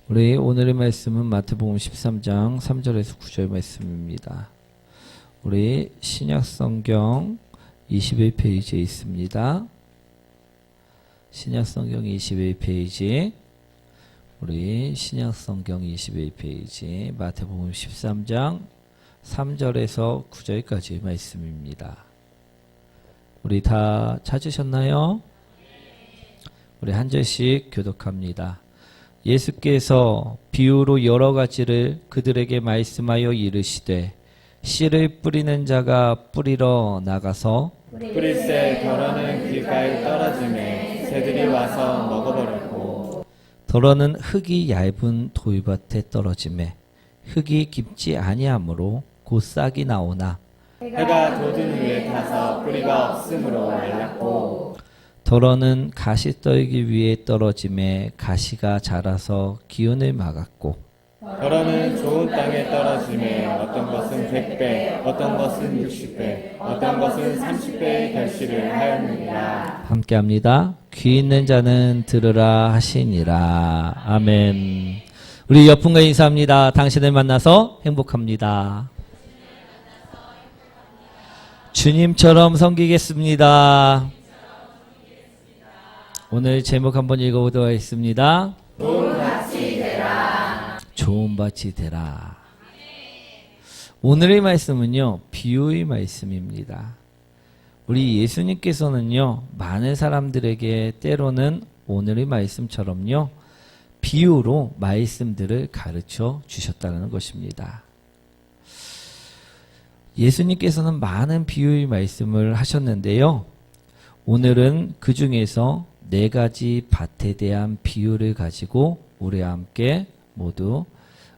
우리 오늘의 말씀은 마태복음 13장 3절에서 9절 말씀입니다. 우리 신약성경 21페이지에 있습니다. 신약성경 21페이지, 우리 신약성경 21페이지 마태복음 13장 3절에서 9절까지 말씀입니다. 우리 다 찾으셨나요? 우리 한 절씩 교독합니다. 예수께서 비유로 여러 가지를 그들에게 말씀하여 이르시되 씨를 뿌리는 자가 뿌리러 나가서 뿌릴새 덜어는 길가에 떨어지매 새들이 와서 먹어버렸고, 덜어는 흙이 얇은 돌밭에 떨어지매 흙이 깊지 아니하므로 곧 싹이 나오나 해가 돋은 후에 타서 뿌리가 없으므로 말랐고, 덜어는 가시떨기 위에 떨어지매 가시가 자라서 기운을 막았고 덜어는 좋은 땅에 떨어지매 어떤 것은 100배, 어떤 것은 60배, 어떤 것은 30배의 결실을 하였느니라. 함께합니다. 귀 있는 자는 들으라 하시니라. 아멘. 우리 옆분과 인사합니다. 당신을 만나서 행복합니다. 주님처럼 섬기겠습니다. 오늘 제목 한번 읽어보도록 하겠습니다. 좋은 밭이 되라. 좋은 밭이 되라. 오늘의 말씀은요, 비유의 말씀입니다. 우리 예수님께서는요, 많은 사람들에게 때로는 오늘의 말씀처럼요, 비유로 말씀들을 가르쳐 주셨다는 것입니다. 예수님께서는 많은 비유의 말씀을 하셨는데요, 오늘은 그 중에서 4가지 밭에 대한 비유를 가지고 우리와 함께 모두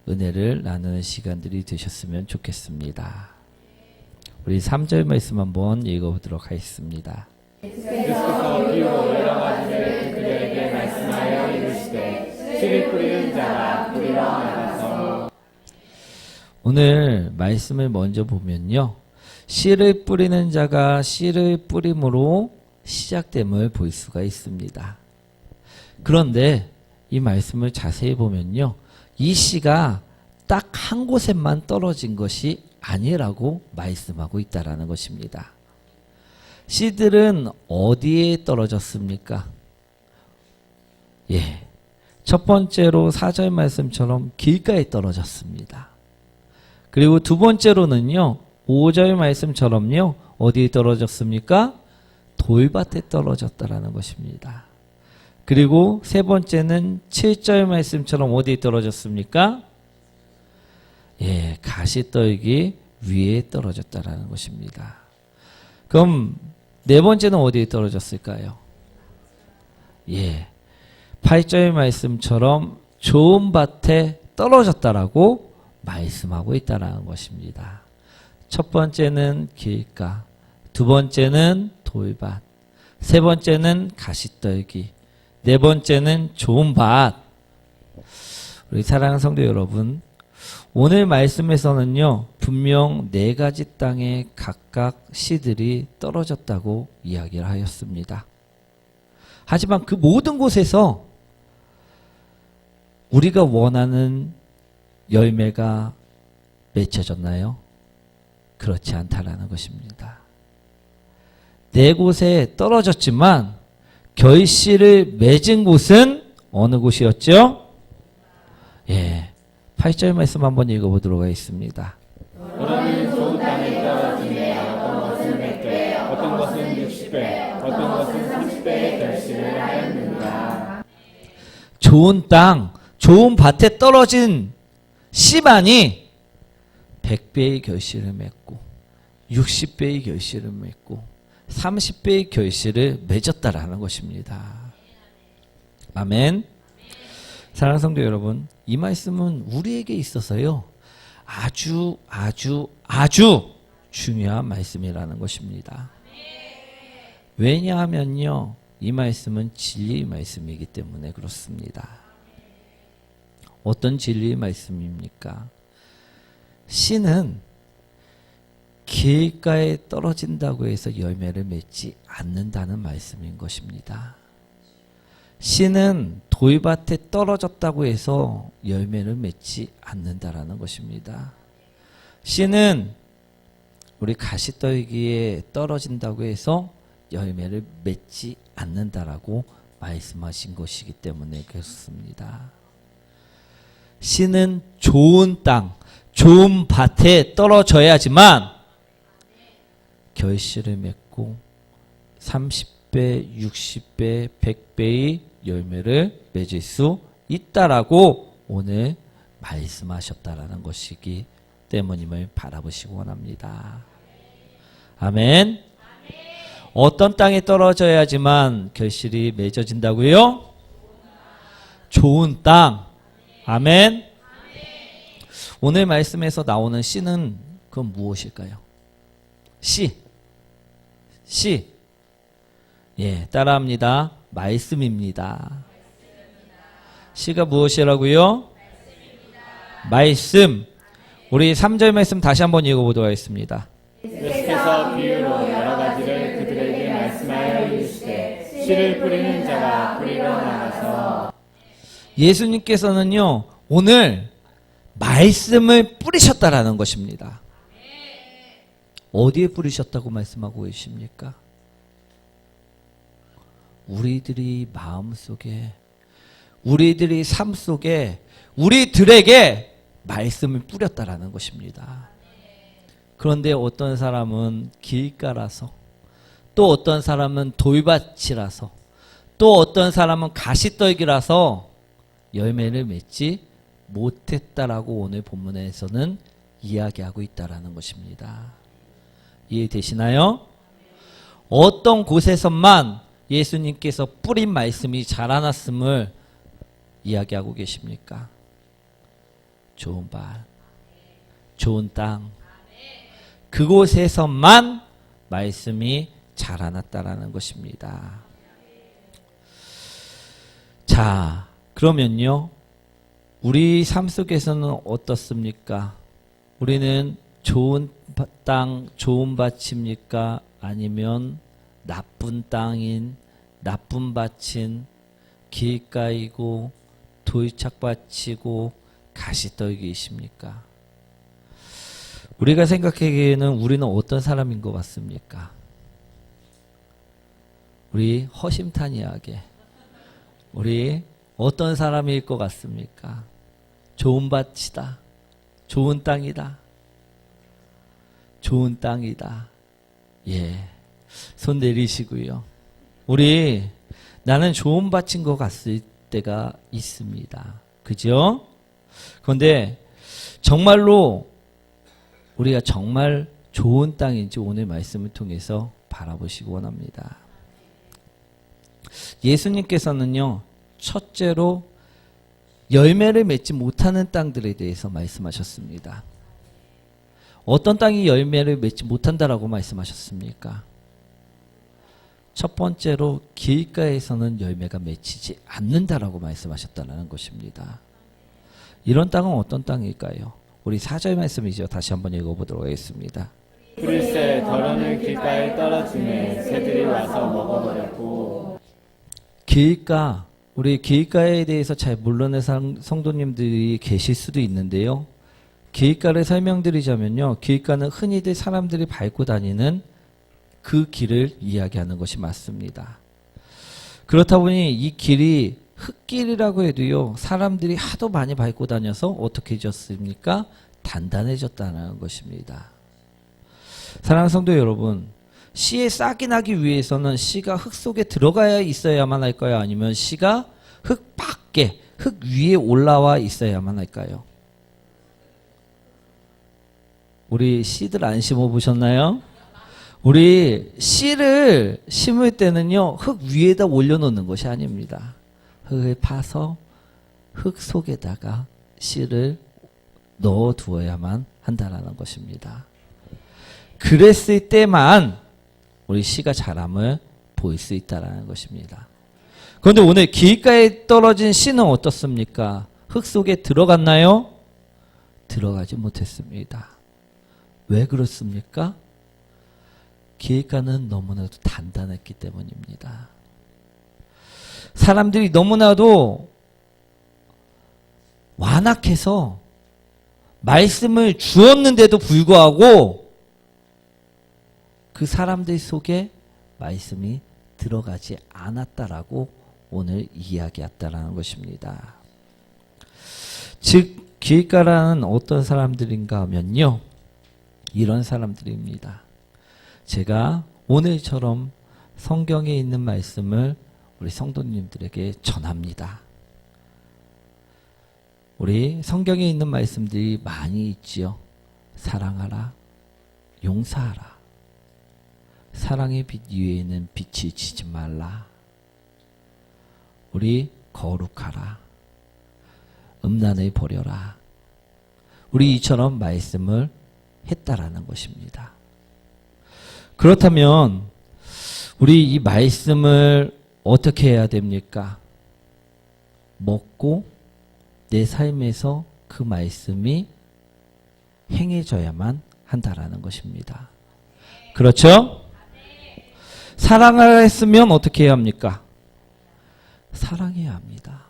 은혜를 나누는 시간들이 되셨으면 좋겠습니다. 우리 3절 말씀 한번 읽어보도록 하겠습니다. 예수께서 비유로 여러 가지를 그들에게 말씀하여 이르시되 씨를 뿌리는 자가 뿌리러 나가서. 오늘 말씀을 먼저 보면요, 씨를 뿌리는 자가 씨를 뿌림으로 시작됨을 볼 수가 있습니다. 그런데 이 말씀을 자세히 보면요, 이 씨가 딱 한 곳에만 떨어진 것이 아니라고 말씀하고 있다라는 것입니다. 씨들은 어디에 떨어졌습니까? 첫 번째로 4절 말씀처럼 길가에 떨어졌습니다. 그리고 두 번째로는요, 5절 말씀처럼요, 어디에 떨어졌습니까? 돌밭에 떨어졌다라는 것입니다. 그리고 세 번째는 7절 말씀처럼 어디에 떨어졌습니까? 가시떨기 위에 떨어졌다라는 것입니다. 그럼 네 번째는 어디에 떨어졌을까요? 8절 말씀처럼 좋은 밭에 떨어졌다라고 말씀하고 있다라는 것입니다. 첫 번째는 길가, 두 번째는 돌밭, 세 번째는 가시떨기, 네 번째는 좋은 밭. 우리 사랑하는 성도 여러분, 오늘 말씀에서는요, 분명 4가지 땅에 각각 씨들이 떨어졌다고 이야기를 하였습니다. 하지만 그 모든 곳에서 우리가 원하는 열매가 맺혀졌나요? 그렇지 않다라는 것입니다. 4곳에 떨어졌지만 결실을 맺은 곳은 어느 곳이었죠? 8절 말씀 한번 읽어보도록 하겠습니다. 덜어는 좋은 땅에 떨어지매 어떤 것은 100배, 어떤 것은 60배, 어떤 것은 30배의 결실을 하였느니라. 좋은 땅, 좋은 밭에 떨어진 씨만이 100배의 결실을 맺고 60배의 결실을 맺고 30배의 결실을 맺었다라는 것입니다. 아멘. 사랑하는 성도 여러분, 이 말씀은 우리에게 있어서요, 아주 중요한 말씀이라는 것입니다. 왜냐하면요, 이 말씀은 진리의 말씀이기 때문에 그렇습니다. 어떤 진리의 말씀입니까? 씨는 길가에 떨어진다고 해서 열매를 맺지 않는다는 말씀인 것입니다. 씨는 돌밭에 떨어졌다고 해서 열매를 맺지 않는다라는 것입니다. 씨는 우리 가시떨기에 떨어진다고 해서 열매를 맺지 않는다라고 말씀하신 것이기 때문에 그렇습니다. 씨는 좋은 땅, 좋은 밭에 떨어져야지만 결실을 맺고 30배, 60배, 100배의 열매를 맺을 수 있다라고 오늘 말씀하셨다라는 것이기 때문임을 바라보시기 원합니다. 아멘. 어떤 땅에 떨어져야지만 결실이 맺어진다고요? 좋은 땅. 아멘. 오늘 말씀에서 나오는 씨는 그건 무엇일까요? 씨. 예, 따라합니다. 말씀입니다. 씨가 무엇이라고요? 말씀. 우리 3절 말씀 다시 한번 읽어보도록 하겠습니다. 예수께서 비유로 여러 가지를 그들에게 말씀하여 이르시되 씨를 뿌리는 자가 뿌리러 나가서 예수님께서는요 오늘 말씀을 뿌리셨다라는 것입니다. 어디에 뿌리셨다고 말씀하고 계십니까? 우리들이 마음속에, 우리들이 삶 속에, 우리들에게 말씀을 뿌렸다라는 것입니다. 그런데 어떤 사람은 길가라서, 또 어떤 사람은 돌밭이라서, 또 어떤 사람은 가시떨기라서 열매를 맺지 못했다라고 오늘 본문에서는 이야기하고 있다라는 것입니다. 이해되시나요? 어떤 곳에서만 예수님께서 뿌린 말씀이 자라났음을 이야기하고 계십니까? 좋은 밭, 좋은 땅, 그곳에서만 말씀이 자라났다라는 것입니다. 자, 그러면요, 우리 삶 속에서는 어떻습니까? 우리는 좋은 땅, 좋은 밭입니까? 아니면 나쁜 땅인, 나쁜 밭인, 길가이고 돌착밭이고 가시떨기이십니까? 우리가 생각하기에는 우리는 어떤 사람인 것 같습니까? 우리 허심탄회하게 우리 어떤 사람일 것 같습니까? 좋은 밭이다. 좋은 땅이다. 좋은 땅이다. 예, 손 내리시고요. 우리 나는 좋은 밭인 것 같을 때가 있습니다. 그죠? 그런데 정말로 우리가 정말 좋은 땅인지 오늘 말씀을 통해서 바라보시기 원합니다. 예수님께서는요, 첫째로 열매를 맺지 못하는 땅들에 대해서 말씀하셨습니다. 어떤 땅이 열매를 맺지 못한다라고 말씀하셨습니까? 첫 번째로 길가에서는 열매가 맺히지 않는다라고 말씀하셨다는 것입니다. 이런 땅은 어떤 땅일까요? 우리 4절 말씀이죠. 다시 한번 읽어보도록 하겠습니다. 뿌릴새 더러는 길가에 떨어지매 새들이 와서 먹어버렸고. 길가, 우리 길가에 대해서 잘 모르는 성도님들이 계실 수도 있는데요. 길가를 설명드리자면요, 길가는 흔히들 사람들이 밟고 다니는 그 길을 이야기하는 것이 맞습니다. 그렇다 보니 이 길이 흙길이라고 해도요, 사람들이 하도 많이 밟고 다녀서 어떻게 해졌습니까? 단단해졌다는 것입니다. 사랑하는 성도 여러분, 씨에 싹이 나기 위해서는 씨가 흙 속에 들어가야 있어야만 할까요? 아니면 씨가 흙 밖에, 흙 위에 올라와 있어야만 할까요? 우리 씨들 안 심어 보셨나요? 우리 씨를 심을 때는요, 흙 위에다 올려놓는 것이 아닙니다. 흙을 파서 흙 속에다가 씨를 넣어 두어야만 한다는 것입니다. 그랬을 때만 우리 씨가 자람을 보일 수 있다는 것입니다. 그런데 오늘 길가에 떨어진 씨는 어떻습니까? 흙 속에 들어갔나요? 들어가지 못했습니다. 왜 그렇습니까? 길가는 너무나도 단단했기 때문입니다. 사람들이 너무나도 완악해서 말씀을 주었는데도 불구하고 그 사람들 속에 말씀이 들어가지 않았다라고 오늘 이야기했다라는 것입니다. 즉 기획가라는 어떤 사람들인가 하면요, 이런 사람들입니다. 제가 오늘처럼 성경에 있는 말씀을 우리 성도님들에게 전합니다. 우리 성경에 있는 말씀들이 많이 있지요. 사랑하라, 용서하라, 사랑의 빛 위에는 빛이 지지 말라, 우리 거룩하라, 음란을 버려라. 우리 이처럼 말씀을 했다라는 것입니다. 그렇다면 우리 이 말씀을 어떻게 해야 됩니까? 먹고 내 삶에서 그 말씀이 행해져야만 한다라는 것입니다. 그렇죠? 사랑하라 했으면 어떻게 해야 합니까? 사랑해야 합니다.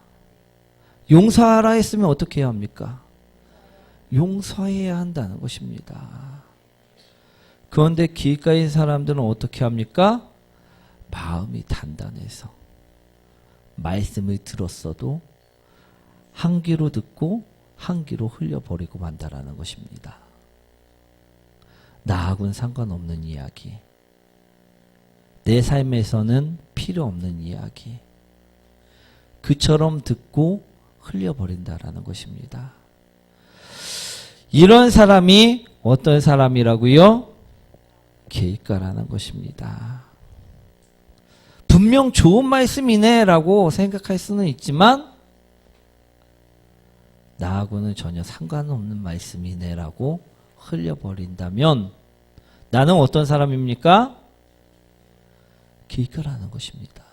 용서하라 했으면 어떻게 해야 합니까? 용서해야 한다는 것입니다. 그런데 길가의 사람들은 어떻게 합니까? 마음이 단단해서 말씀을 들었어도 한 귀로 듣고 한 귀로 흘려버리고 만다라는 것입니다. 나하고는 상관없는 이야기, 내 삶에서는 필요 없는 이야기, 그처럼 듣고 흘려버린다라는 것입니다. 이런 사람이 어떤 사람이라고요? 길가라는 것입니다. 분명 좋은 말씀이네 라고 생각할 수는 있지만 나하고는 전혀 상관없는 말씀이네 라고 흘려버린다면 나는 어떤 사람입니까? 길가라는 것입니다.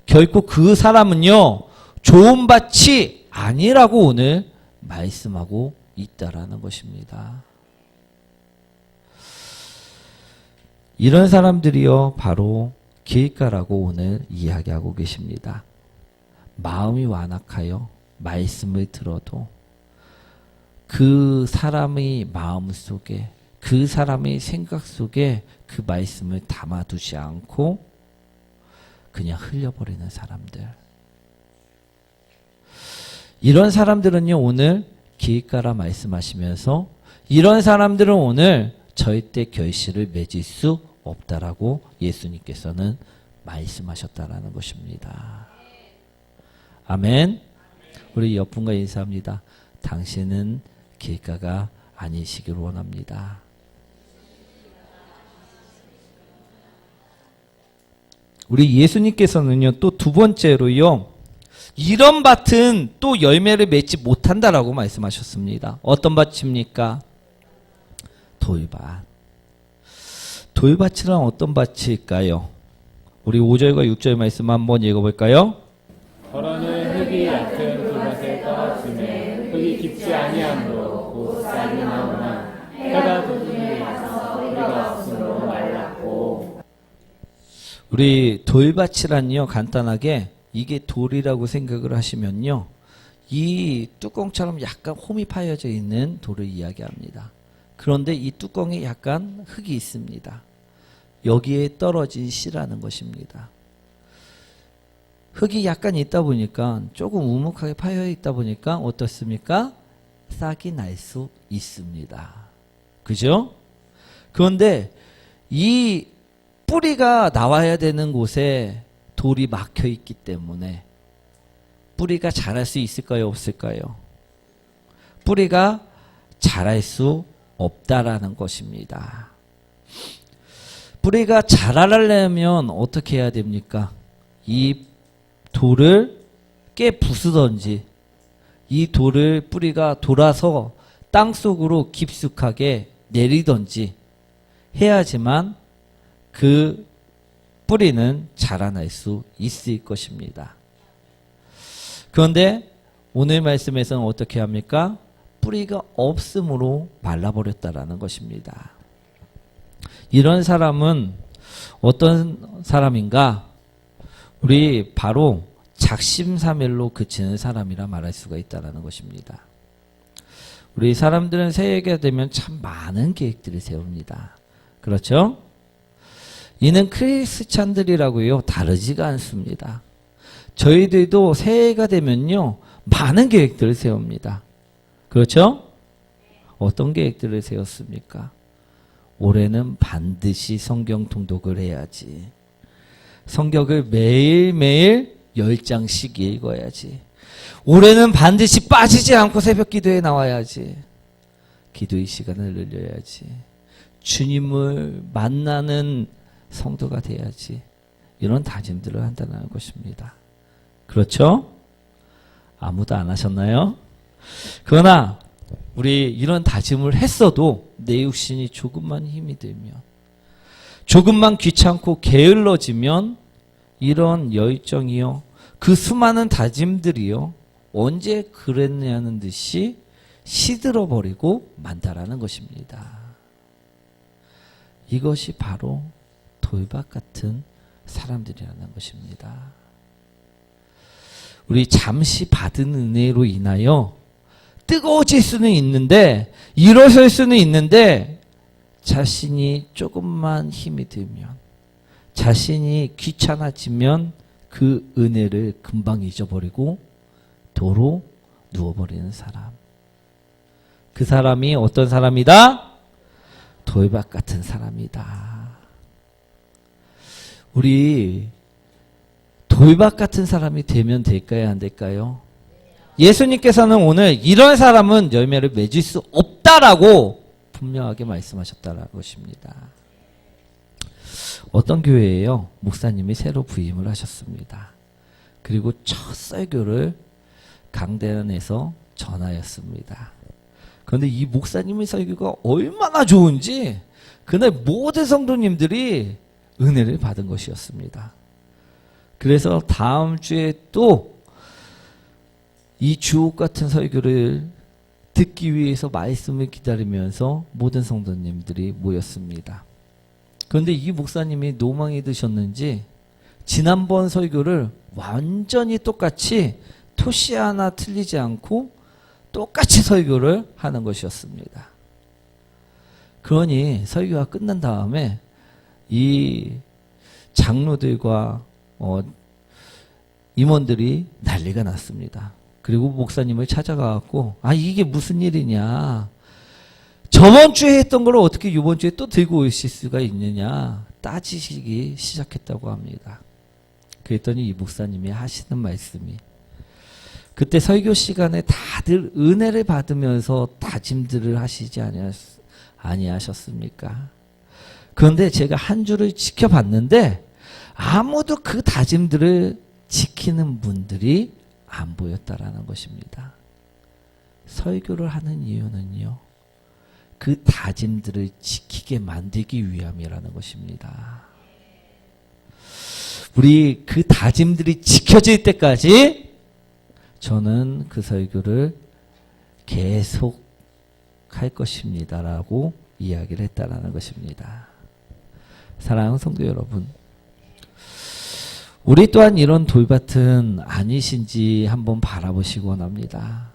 결코 그 사람은요, 좋은 밭이 아니라고 오늘 말씀하고 있다라는 것입니다. 이런 사람들이요, 바로 길가라고 오늘 이야기하고 계십니다. 마음이 완악하여 말씀을 들어도 그 사람의 마음 속에, 그 사람의 생각 속에 그 말씀을 담아두지 않고 그냥 흘려버리는 사람들. 이런 사람들은요, 오늘 길가라 말씀하시면서 이런 사람들은 오늘 절대 결실을 맺을 수 없다라고 예수님께서는 말씀하셨다라는 것입니다. 아멘. 우리 옆분과 인사합니다. 당신은 길가가 아니시길 원합니다. 우리 예수님께서는요, 또 두 번째로요, 이런 밭은 또 열매를 맺지 못한다라고 말씀하셨습니다. 어떤 밭입니까? 돌밭. 돌밭이란 어떤 밭일까요? 우리 5절과 6절 말씀 한번 읽어볼까요? 더러는 흙이 얕은 돌밭에 떨어지매 흙이 깊지 아니함으로 곧 싹이 나오나 해가 돋음에 와서 뿌리가 없으므로 말랐고. 우리 돌밭이란요, 간단하게 이게 돌이라고 생각을 하시면요, 이 뚜껑처럼 약간 홈이 파여져 있는 돌을 이야기합니다. 그런데 이 뚜껑에 약간 흙이 있습니다. 여기에 떨어진 씨라는 것입니다. 흙이 약간 있다 보니까, 조금 우묵하게 파여 있다 보니까 어떻습니까? 싹이 날 수 있습니다. 그죠? 그런데 이 뿌리가 나와야 되는 곳에 돌이 막혀 있기 때문에 뿌리가 자랄 수 있을까요? 없을까요? 뿌리가 자랄 수 없다라는 것입니다. 뿌리가 자라려면 어떻게 해야 됩니까? 이 돌을 깨 부수던지, 이 돌을 뿌리가 돌아서 땅속으로 깊숙하게 내리던지 해야지만 그 뿌리는 자라날 수 있을 것입니다. 그런데 오늘 말씀에서는 어떻게 합니까? 뿌리가 없으므로 말라버렸다라는 것입니다. 이런 사람은 어떤 사람인가? 우리 바로 작심삼일로 그치는 사람이라 말할 수가 있다는 것입니다. 우리 사람들은 새해가 되면 참 많은 계획들을 세웁니다. 그렇죠? 이는 크리스찬들이라고요 다르지가 않습니다. 저희들도 새해가 되면요 많은 계획들을 세웁니다. 그렇죠? 어떤 계획들을 세웠습니까? 올해는 반드시 성경 통독을 해야지. 성경을 매일매일 10장씩 읽어야지. 올해는 반드시 빠지지 않고 새벽 기도에 나와야지. 기도의 시간을 늘려야지. 주님을 만나는 성도가 돼야지. 이런 다짐들을 한다는 것입니다. 그렇죠? 아무도 안 하셨나요? 그러나 우리 이런 다짐을 했어도 내 육신이 조금만 힘이 들면, 조금만 귀찮고 게을러지면 이런 열정이요, 그 수많은 다짐들이요, 언제 그랬냐는 듯이 시들어버리고 만다라는 것입니다. 이것이 바로 돌박 같은 사람들이라는 것입니다. 우리 잠시 받은 은혜로 인하여 뜨거워질 수는 있는데, 일어설 수는 있는데, 자신이 조금만 힘이 들면, 자신이 귀찮아지면 그 은혜를 금방 잊어버리고 도로 누워버리는 사람. 그 사람이 어떤 사람이다? 돌박 같은 사람이다. 우리 돌박 같은 사람이 되면 될까요? 안 될까요? 예수님께서는 오늘 이런 사람은 열매를 맺을 수 없다라고 분명하게 말씀하셨다는 것입니다. 어떤 교회에요? 목사님이 새로 부임을 하셨습니다. 그리고 첫 설교를 강대안에서 전하였습니다. 그런데 이 목사님의 설교가 얼마나 좋은지 그날 모든 성도님들이 은혜를 받은 것이었습니다. 그래서 다음 주에 또 이 주옥 같은 설교를 듣기 위해서 말씀을 기다리면서 모든 성도님들이 모였습니다. 그런데 이 목사님이 노망이 드셨는지 지난번 설교를 완전히 똑같이 토시 하나 틀리지 않고 똑같이 설교를 하는 것이었습니다. 그러니 설교가 끝난 다음에 이 장로들과 임원들이 난리가 났습니다. 그리고 목사님을 찾아가갖고 이게 무슨 일이냐, 저번 주에 했던 걸 어떻게 이번 주에 또 들고 오실 수가 있느냐 따지시기 시작했다고 합니다. 그랬더니 이 목사님이 하시는 말씀이, 그때 설교 시간에 다들 은혜를 받으면서 다짐들을 하시지 아니하셨습니까? 그런데 제가 한 주를 지켜봤는데 아무도 그 다짐들을 지키는 분들이 안 보였다라는 것입니다. 설교를 하는 이유는요, 그 다짐들을 지키게 만들기 위함이라는 것입니다. 우리 그 다짐들이 지켜질 때까지 저는 그 설교를 계속 할 것입니다라고 이야기를 했다라는 것입니다. 사랑하는 성도 여러분, 우리 또한 이런 돌밭은 아니신지 한번 바라보시기 원합니다.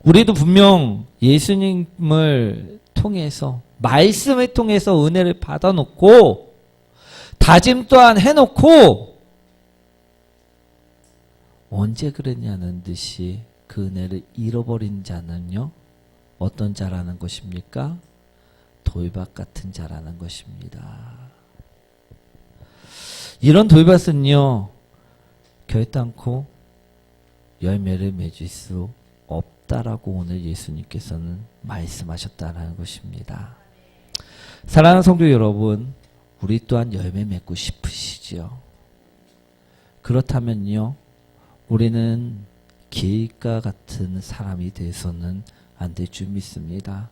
우리도 분명 예수님을 통해서, 말씀을 통해서 은혜를 받아놓고 다짐 또한 해놓고 언제 그랬냐는 듯이 그 은혜를 잃어버린 자는요, 어떤 자라는 것입니까? 돌밭 같은 자라는 것입니다. 이런 돌밭은요, 결단코 열매를 맺을 수 없다라고 오늘 예수님께서는 말씀하셨다는 것입니다. 사랑하는 성도 여러분, 우리 또한 열매 맺고 싶으시죠? 그렇다면요, 우리는 길가 같은 사람이 돼서는 안 될 줄 믿습니다.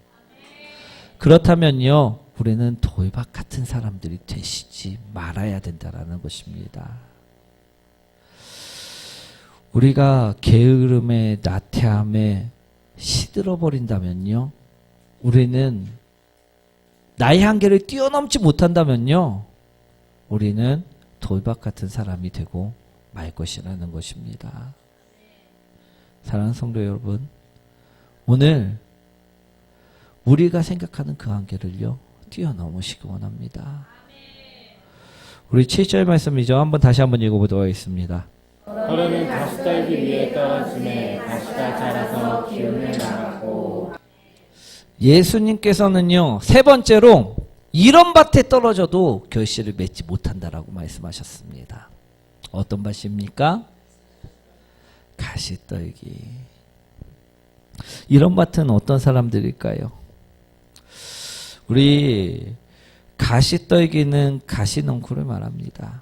그렇다면요, 우리는 돌박 같은 사람들이 되시지 말아야 된다라는 것입니다. 우리가 게으름에 나태함에 시들어버린다면요, 우리는 나의 한계를 뛰어넘지 못한다면요, 우리는 돌밭 같은 사람이 되고 말 것이라는 것입니다. 사랑하는 성도 여러분, 오늘 우리가 생각하는 그 한계를요 뛰어넘으시기 원합니다. 우리 7절 말씀이죠. 다시 한번 읽어보도록 하겠습니다. 너는 가시떨기 위에 떨어지매 가시가 자라서 기운을 나고. 예수님께서는요 세 번째로 이런 밭에 떨어져도 결실을 맺지 못한다라고 말씀하셨습니다. 어떤 밭입니까? 가시떨기. 이런 밭은 어떤 사람들일까요? 우리 가시떨기는 가시넝쿨을 말합니다.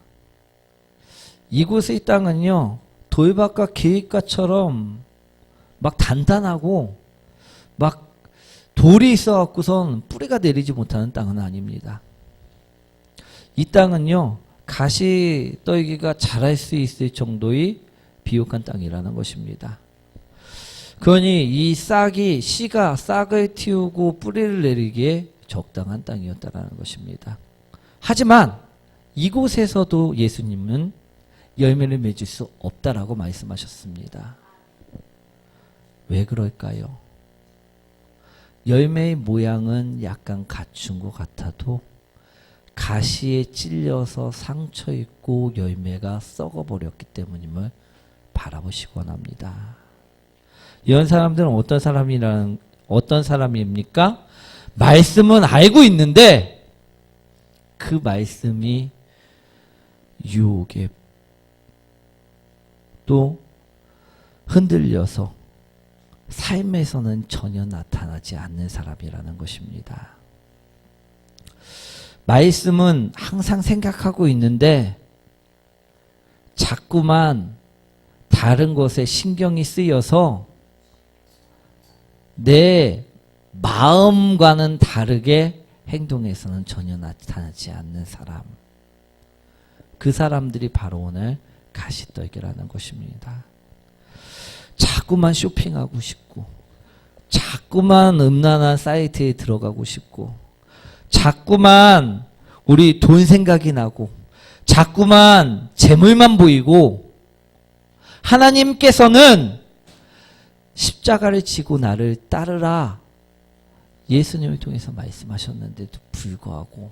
이곳의 땅은요 돌밭과 기슭가처럼 막 단단하고 막 돌이 있어갖고선 뿌리가 내리지 못하는 땅은 아닙니다. 이 땅은요 가시떨기가 자랄 수 있을 정도의 비옥한 땅이라는 것입니다. 그러니 이 씨가 싹을 틔우고 뿌리를 내리기에 적당한 땅이었다라는 것입니다. 하지만 이곳에서도 예수님은 열매를 맺을 수 없다라고 말씀하셨습니다. 왜 그럴까요? 열매의 모양은 약간 갖춘 것 같아도 가시에 찔려서 상처 입고 열매가 썩어버렸기 때문임을 바라보시기 원합니다. 이런 사람들은 어떤 사람입니까? 말씀은 알고 있는데 그 말씀이 유혹에 또 흔들려서 삶에서는 전혀 나타나지 않는 사람이라는 것입니다. 말씀은 항상 생각하고 있는데 자꾸만 다른 것에 신경이 쓰여서 내 마음과는 다르게 행동에서는 전혀 나타나지 않는 사람. 그 사람들이 바로 오늘 가시떨기라는 것입니다. 자꾸만 쇼핑하고 싶고 자꾸만 음란한 사이트에 들어가고 싶고 자꾸만 우리 돈 생각이 나고 자꾸만 재물만 보이고 하나님께서는 십자가를 지고 나를 따르라 예수님을 통해서 말씀하셨는데도 불구하고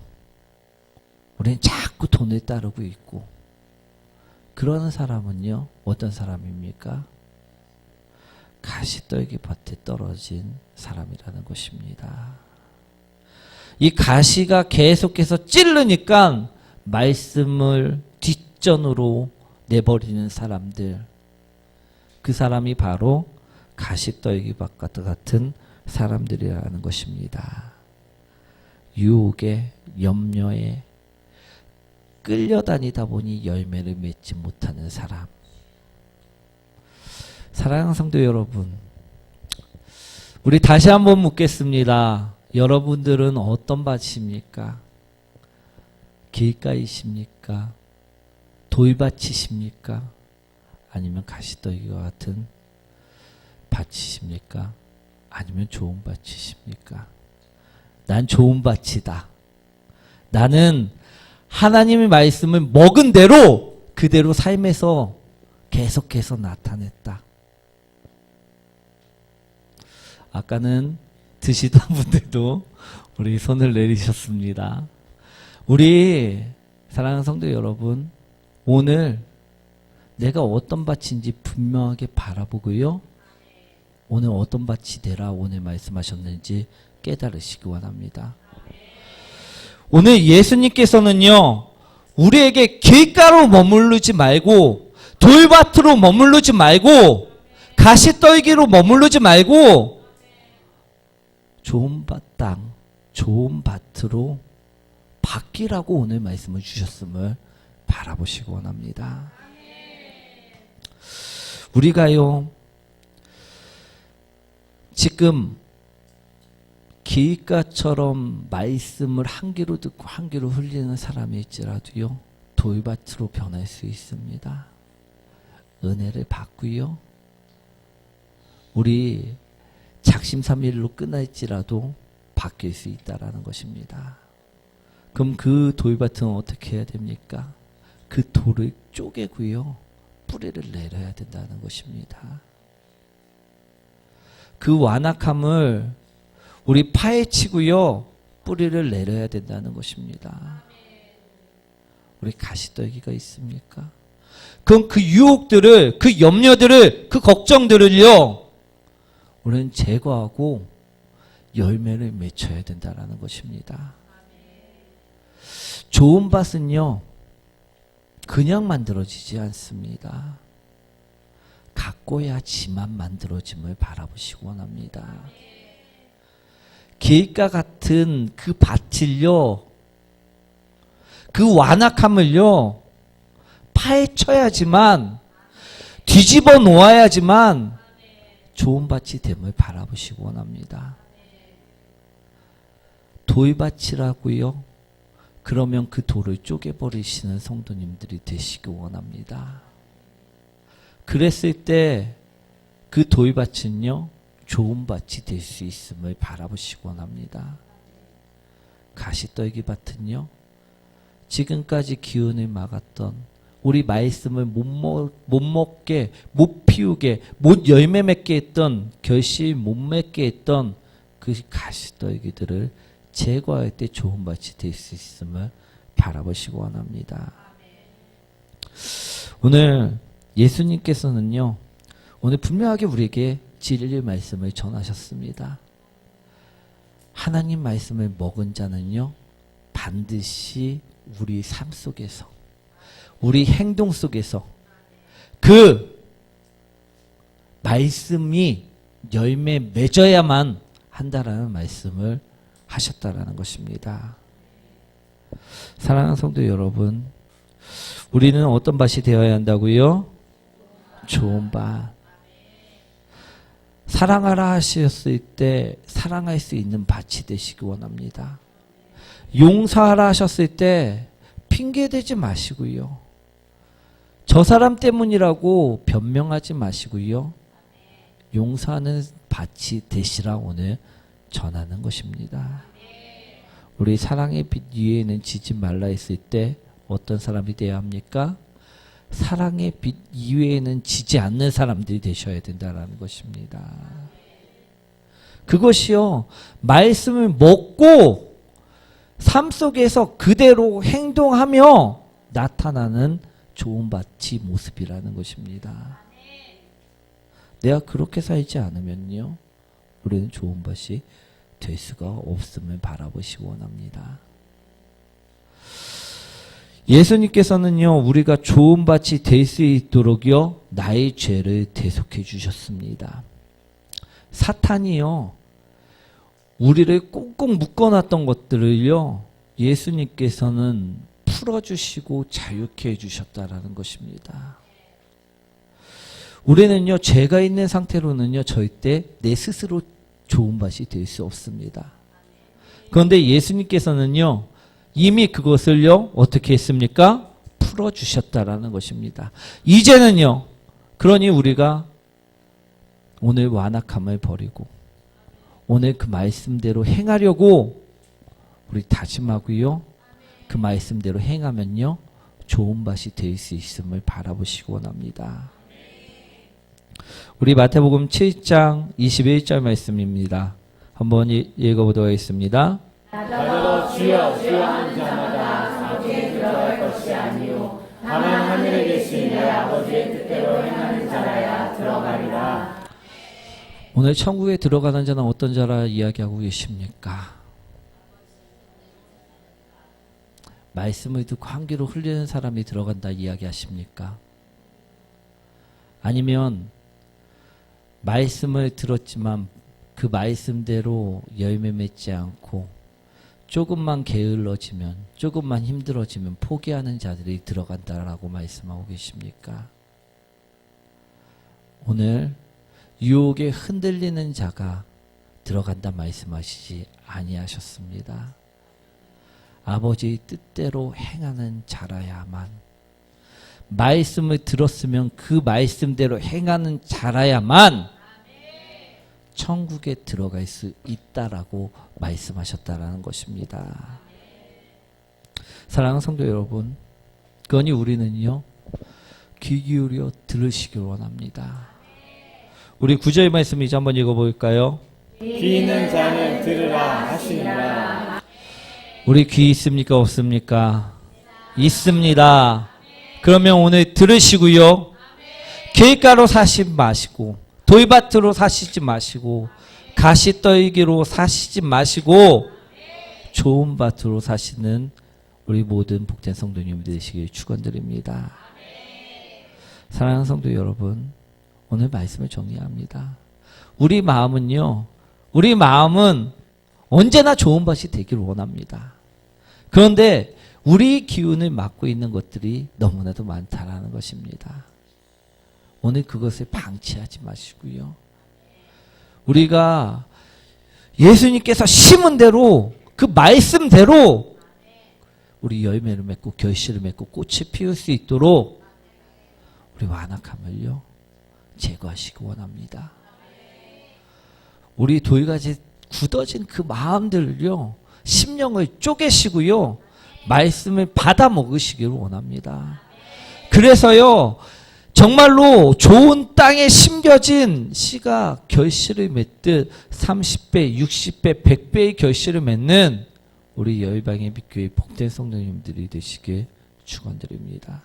우리는 자꾸 돈을 따르고 있고 그러는 사람은요 어떤 사람입니까? 가시떨기 밭에 떨어진 사람이라는 것입니다. 이 가시가 계속해서 찌르니까 말씀을 뒷전으로 내버리는 사람들, 그 사람이 바로 가시떨기 밭 같은 사람들이라는 것입니다. 유혹에 염려에 끌려다니다 보니 열매를 맺지 못하는 사람. 사랑하는 성도 여러분, 우리 다시 한번 묻겠습니다. 여러분들은 어떤 밭입니까? 길가이십니까? 돌밭이십니까? 아니면 가시떨기와 같은 밭이십니까? 아니면 좋은 밭이십니까? 난 좋은 밭이다. 나는 하나님의 말씀을 먹은 대로 그대로 삶에서 계속해서 나타냈다. 아까는 드시던 분들도 우리 손을 내리셨습니다. 우리 사랑하는 성도 여러분, 오늘 내가 어떤 밭인지 분명하게 바라보고요. 오늘 어떤 밭이 되라 오늘 말씀하셨는지 깨달으시기 원합니다. 오늘 예수님께서는요, 우리에게 길가로 머무르지 말고 돌밭으로 머무르지 말고 가시떨기로 머무르지 말고 좋은 땅, 좋은 밭으로 바뀌라고 오늘 말씀을 주셨음을 바라보시기 원합니다. 우리가요 지금 길가처럼 말씀을 한 귀로 듣고 한 귀로 흘리는 사람일지라도요 돌밭으로 변할 수 있습니다. 은혜를 받고요 우리 작심삼일로 끝날지라도 바뀔 수 있다라는 것입니다. 그럼 그 돌밭은 어떻게 해야 됩니까? 그 돌을 쪼개고요. 뿌리를 내려야 된다는 것입니다. 그 완악함을 우리 파헤치고요. 뿌리를 내려야 된다는 것입니다. 우리 가시떨기가 있습니까? 그럼 그 유혹들을, 그 염려들을, 그 걱정들을요. 우리는 제거하고 열매를 맺혀야 된다는 것입니다. 좋은 밭은요. 그냥 만들어지지 않습니다. 가꿔야 지만 만들어짐을 바라보시기 원합니다. 길가 같은 그 밭을요. 그 완악함을요. 파헤쳐야지만 뒤집어 놓아야지만 좋은 밭이 됨을 바라보시기 원합니다. 돌밭이라고요. 그러면 그 돌을 쪼개버리시는 성도님들이 되시기 원합니다. 그랬을 때 그 돌밭은요. 좋은 밭이 될 수 있음을 바라보시기 원합니다. 가시떨기 밭은요. 지금까지 기운을 막았던 우리 말씀을 못 먹게, 못 피우게, 못 열매 맺게 했던, 결실 못 맺게 했던 그 가시떨기들을 제거할 때 좋은 밭이 될 수 있음을 바라보시기 원합니다. 오늘 예수님께서는요. 오늘 분명하게 우리에게 진리의 말씀을 전하셨습니다. 하나님 말씀을 먹은 자는요. 반드시 우리 삶 속에서 우리 행동 속에서 그 말씀이 열매 맺어야만 한다라는 말씀을 하셨다라는 것입니다. 사랑하는 성도 여러분, 우리는 어떤 밭이 되어야 한다고요? 좋은 밭. 사랑하라 하셨을 때 사랑할 수 있는 밭이 되시기 원합니다. 용서하라 하셨을 때 핑계대지 마시고요. 저 사람 때문이라고 변명하지 마시고요. 용서하는 밭이 되시라 오늘 전하는 것입니다. 우리 사랑의 빛 위에는 지지 말라 했을 때 어떤 사람이 되어야 합니까? 사랑의 빛 이외에는 지지 않는 사람들이 되셔야 된다는 것입니다. 그것이요. 말씀을 먹고 삶 속에서 그대로 행동하며 나타나는 좋은 밭이 모습이라는 것입니다. 내가 그렇게 살지 않으면요. 우리는 좋은 밭이 될 수가 없음을 바라보시기 원합니다. 예수님께서는요. 우리가 좋은 밭이 될 수 있도록요. 나의 죄를 대속해 주셨습니다. 사탄이요. 우리를 꽁꽁 묶어놨던 것들을요. 예수님께서는 풀어주시고 자유케 해주셨다라는 것입니다. 우리는요. 죄가 있는 상태로는요. 절대 내 스스로 좋은 밭이 될 수 없습니다. 그런데 예수님께서는요. 이미 그것을요. 어떻게 했습니까? 풀어주셨다라는 것입니다. 이제는요. 그러니 우리가 오늘 완악함을 버리고 오늘 그 말씀대로 행하려고 우리 다짐하고요. 그 말씀대로 행하면요. 좋은 밭이 될 수 있음을 바라보시기 원합니다. 우리 마태복음 7장 21절 말씀입니다. 한번 읽어보도록 하겠습니다. 나더러 주여 주여 하는 자마다 사지에 들어갈 것이 아니요 다만 하늘에 계신 내 아버지의 뜻대로 행하는 자라야 들어가리라. 오늘 천국에 들어가는 자는 어떤 자라 이야기하고 계십니까? 말씀을 듣고 한기로 흘리는 사람이 들어간다 이야기하십니까? 아니면 말씀을 들었지만 그 말씀대로 열매 맺지 않고 조금만 게을러지면 조금만 힘들어지면 포기하는 자들이 들어간다라고 말씀하고 계십니까? 오늘 유혹에 흔들리는 자가 들어간다 말씀하시지 아니하셨습니다. 아버지의 뜻대로 행하는 자라야만, 말씀을 들었으면 그 말씀대로 행하는 자라야만 천국에 들어갈 수 있다라고 말씀하셨다라는 것입니다. 사랑하는 성도 여러분, 그러니 우리는요, 귀 기울여 들으시길 원합니다. 우리 9절 말씀 이제 한번 읽어볼까요? 귀 있는 자는 들으라 하시니라. 우리 귀 있습니까? 없습니까? 있습니다. 그러면 오늘 들으시고요. 길가로 사시 마시고, 돌밭으로 사시지 마시고, 가시떨기로 사시지 마시고, 좋은 밭으로 사시는 우리 모든 복된 성도님 되시길 축원드립니다. 사랑하는 성도 여러분, 오늘 말씀을 정리합니다. 우리 마음은 언제나 좋은 밭이 되기를 원합니다. 그런데 우리 기운을 맡고 있는 것들이 너무나도 많다라는 것입니다. 오늘 그것을 방치하지 마시고요. 우리가 예수님께서 심은 대로, 그 말씀대로 우리 열매를 맺고 결실을 맺고 꽃을 피울 수 있도록 우리 완악함을요 제거하시기 원합니다. 우리 돌같이 굳어진 그 마음들을요, 심령을 쪼개시고요, 말씀을 받아 먹으시기를 원합니다. 그래서요, 정말로 좋은 땅에 심겨진 씨가 결실을 맺듯 30배, 60배, 100배의 결실을 맺는 우리 열방의 빛교회 복된 성도님들이 되시길 축원드립니다.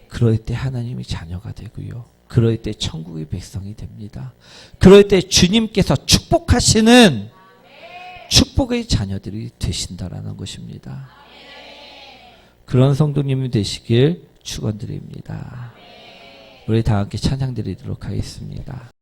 그럴 때 하나님이 자녀가 되고요. 그럴 때 천국의 백성이 됩니다. 그럴 때 주님께서 축복하시는 축복의 자녀들이 되신다라는 것입니다. 그런 성도님이 되시길 축원드립니다. 우리 다 함께 찬양 드리도록 하겠습니다.